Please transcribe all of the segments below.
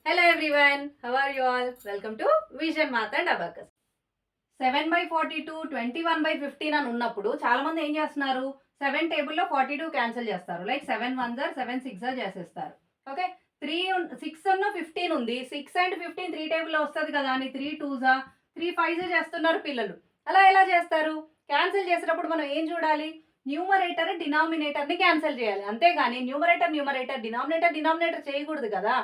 Hello everyone, how are you all? Welcome to Vision Math and Abacus. 7/42, 21/15 అని ఉన్నప్పుడు చాలా మంది ఏం చేస్తున్నారు, 7 టేబుల్లో 42 క్యాన్సిల్ చేస్తారు. లైక్ 7 1 7 6 చేసేస్తారు. ఓకే, 6 ఉన్న 15 ఉంది. 6 అండ్ 15 3 టేబుల్లో వస్తుంది కదా అని 3 2 3 5 చేస్తున్నారు పిల్లలు. అలా ఎలా చేస్తారు? క్యాన్సిల్ చేసేటప్పుడు మనం ఏం చూడాలి? న్యూమరేటర్ డినామినేటర్ని క్యాన్సిల్ చేయాలి. అంతేగాని న్యూమరేటర్ డినామినేటర్ చేయకూడదు కదా.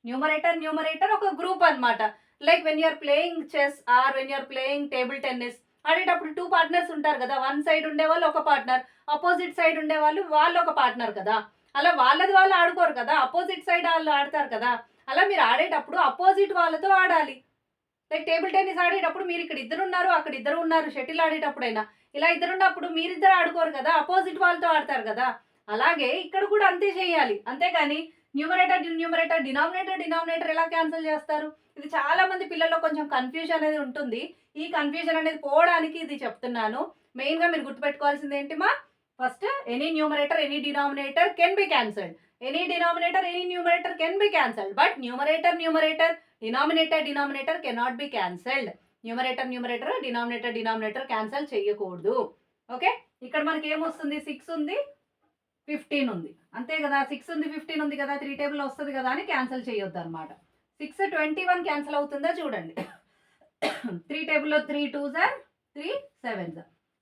న్యూమరేటర్ ఒక గ్రూప్ అనమాట. Like when you're playing chess or when you're playing table tennis ఆడేటప్పుడు 2 పార్ట్నర్స్ ఉంటారు కదా. వన్ సైడ్ ఉండేవాళ్ళు ఒక పార్ట్నర్, అపోజిట్ సైడ్ ఉండేవాళ్ళు వాళ్ళు ఒక పార్ట్నర్ కదా. అలా వాళ్ళది వాళ్ళు ఆడుకోరు కదా, అపోజిట్ సైడ్ వాళ్ళు ఆడతారు కదా. అలా మీరు ఆడేటప్పుడు అపోజిట్ వాళ్ళతో ఆడాలి. లైక్ టేబుల్ టెన్నిస్ ఆడేటప్పుడు మీరు ఇక్కడ ఇద్దరు ఉన్నారు, అక్కడ ఇద్దరు ఉన్నారు. షటిల్ ఆడేటప్పుడైనా ఇలా ఇద్దరున్నప్పుడు మీరిద్దరు ఆడుకోరు కదా, అపోజిట్ వాళ్ళతో ఆడతారు కదా. అలాగే ఇక్కడ కూడా అంతే చేయాలి. అంతేగాని న్యూమరేటర్ డినామినేటర్ ఎలా క్యాన్సిల్ చేస్తారు? ఇది చాలా మంది పిల్లల్లో కొంచెం కన్ఫ్యూజన్ అనేది ఉంటుంది. ఈ కన్ఫ్యూజన్ అనేది పోవడానికి ఇది చెప్తున్నాను. మెయిన్గా మీరు గుర్తుపెట్టుకోవాల్సింది ఏంటి మా? First any numerator any denominator can be cancelled. Any denominator any numerator can be cancelled. But numerator denominator cannot be cancelled. Numerator denominator cancel చేయకూడదు. ఓకే, ఇక్కడ మనకి ఏమొస్తుంది? 6 ఉంది 15 ఉంది, అంతే కదా. 6 ఉంది 15 ఉంది కదా, 3 టేబుల్లో వస్తుంది కదా అని క్యాన్సిల్ చేయొద్దు అనమాట. 6 21 క్యాన్సిల్ అవుతుందా చూడండి. 3 టేబుల్లో 3 2s 3 7s.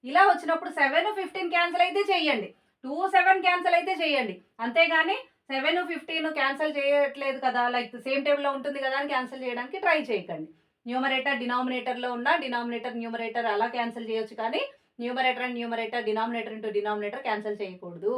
ఇలా వచ్చినప్పుడు 7 15 క్యాన్సిల్ అయితే చేయండి, 2 7 క్యాన్సిల్ అయితే చేయండి. అంతేగాని 7 15 క్యాన్సిల్ చేయట్లేదు కదా, లైక్ సేమ్ టేబుల్లో ఉంటుంది కదా అని క్యాన్సిల్ చేయడానికి ట్రై చేయకండి. న్యూమరేటర్ డినామినేటర్లో ఉన్న న్యూమరేటర్ అలా క్యాన్సిల్ చేయొచ్చు, కానీ న్యూమరేటర్ డినామినేటర్ క్యాన్సిల్ చేయకూడదు.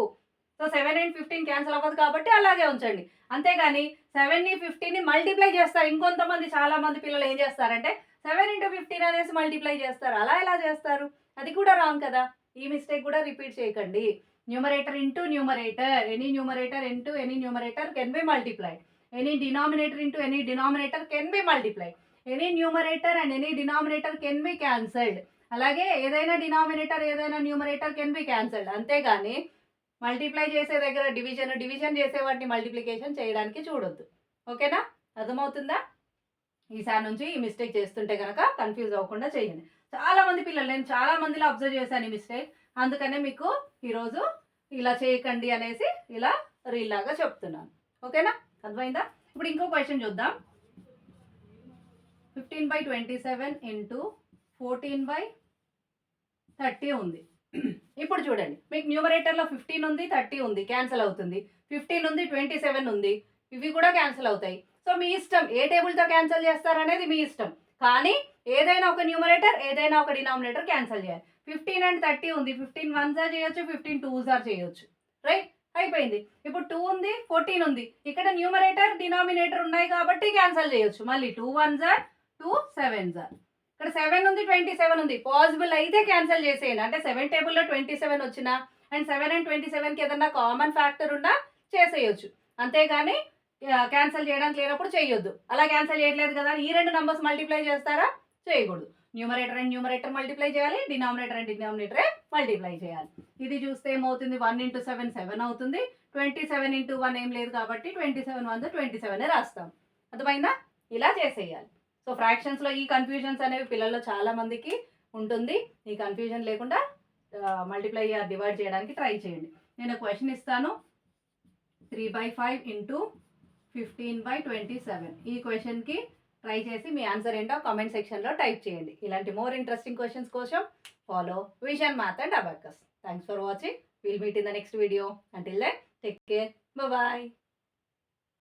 సో 7 అండ్ 15 క్యాన్సిల్ అవ్వదు కాబట్టి అలాగే ఉంచండి. అంతేగాని 7ని 15ని మల్టిప్లై చేస్తారు. ఇంకొంతమంది చాలా మంది పిల్లలు ఏం చేస్తారంటే 7 × 15 అనేసి మల్టిప్లై చేస్తారు. అలా ఎలా చేస్తారు? అది కూడా రాంగ్ కదా. ఈ మిస్టేక్ కూడా రిపీట్ చేయకండి. Numerator into numerator, any numerator can be multiplied. Any denominator into any denominator can be multiplied. Any numerator and any denominator can be cancelled. అలాగే ఏదైనా డినామినేటర్ ఏదైనా న్యూమరేటర్ కెన్ బి క్యాన్సల్డ్. అంతేగాని multiply చేసే దగ్గర division చేసే వాటిని multiplication చేయడానికి చూడొద్దు. ఓకేనా, అర్థమవుతుందా? ఈసారి నుంచి ఈ మిస్టేక్ చేస్తుంటే కనుక కన్ఫ్యూజ్ అవ్వకుండా చేయండి. చాలా మంది పిల్లలు, నేను చాలా మందిలో అబ్జర్వ్ చేశాను ఈ మిస్టేక్. అందుకనే మీకు ఈరోజు ఇలా చేయకండి అనేసి ఇలా రీల్ లాగా చెప్తున్నాను. ఓకేనా, అర్థమైందా? ఇప్పుడు ఇంకో క్వశ్చన్ చూద్దాం. 15/27 × 14/30 ఉంది. ఇప్పుడు చూడండి, మీకు న్యూమరేటర్లో 15 ఉంది 30 ఉంది, క్యాన్సిల్ అవుతుంది. 15 ఉంది 27 ఉంది, ఇవి కూడా క్యాన్సిల్ అవుతాయి. సో మీ ఇష్టం ఏ టేబుల్తో క్యాన్సిల్ చేస్తారనేది మీ ఇష్టం. కానీ ఏదైనా ఒక న్యూమరేటర్ ఏదైనా ఒక డినామినేటర్ క్యాన్సిల్ చేయాలి. 15 అండ్ 30 ఉంది, 15 1s చేయొచ్చు, 15 2s చేయొచ్చు. రైట్, అయిపోయింది. ఇప్పుడు 2 ఉంది 14 ఉంది, ఇక్కడ న్యూమరేటర్ డినామినేటర్ ఉన్నాయి కాబట్టి క్యాన్సిల్ చేయొచ్చు. మళ్ళీ 2 1s 2 7s. ఇక్కడ 7 ఉంది 27 ఉంది, పాసిబుల్ అయితే క్యాన్సిల్ చేసేయండి. అంటే 7 టేబుల్లో 27 వచ్చినా అండ్ 7 అండ్ 27కి ఏదన్నా కామన్ ఫ్యాక్టర్ ఉన్నా చేసేయచ్చు. అంతేగాని క్యాన్సిల్ చేయడానికి లేనప్పుడు చేయొద్దు. అలా క్యాన్సిల్ చేయట్లేదు కదా ఈ 2 నంబర్స్ మల్టిప్లై చేస్తారా? చేయకూడదు. న్యూమరేటర్ మల్టిప్లై చేయాలి, డినామినేటరే మల్టిప్లై చేయాలి. ఇది చూస్తే ఏమవుతుంది? 1 × 7 7 అవుతుంది. 27 × 1 ఏం లేదు కాబట్టి 27 1s 27 రాస్తాం. అర్థమైందా? ఇలా చేసేయాలి. సో ఫ్రాక్షన్స్లో ఈ కన్ఫ్యూజన్స్ అనేవి పిల్లల్లో చాలా మందికి ఉంటుంది. ఈ కన్ఫ్యూజన్ లేకుండా మల్టిప్లై డివైడ్ చేయడానికి ట్రై చేయండి. నేను క్వశ్చన్ ఇస్తాను. 3/5 × 15/27. ఈ క్వశ్చన్కి ట్రై చేసి మీ ఆన్సర్ ఏంటో కామెంట్ సెక్షన్లో టైప్ చేయండి. ఇలాంటి మోర్ ఇంట్రెస్టింగ్ క్వశ్చన్స్ కోసం follow Vision Math and Abacus. Thanks for watching. Will meet in the next video. Until then take care. Bye.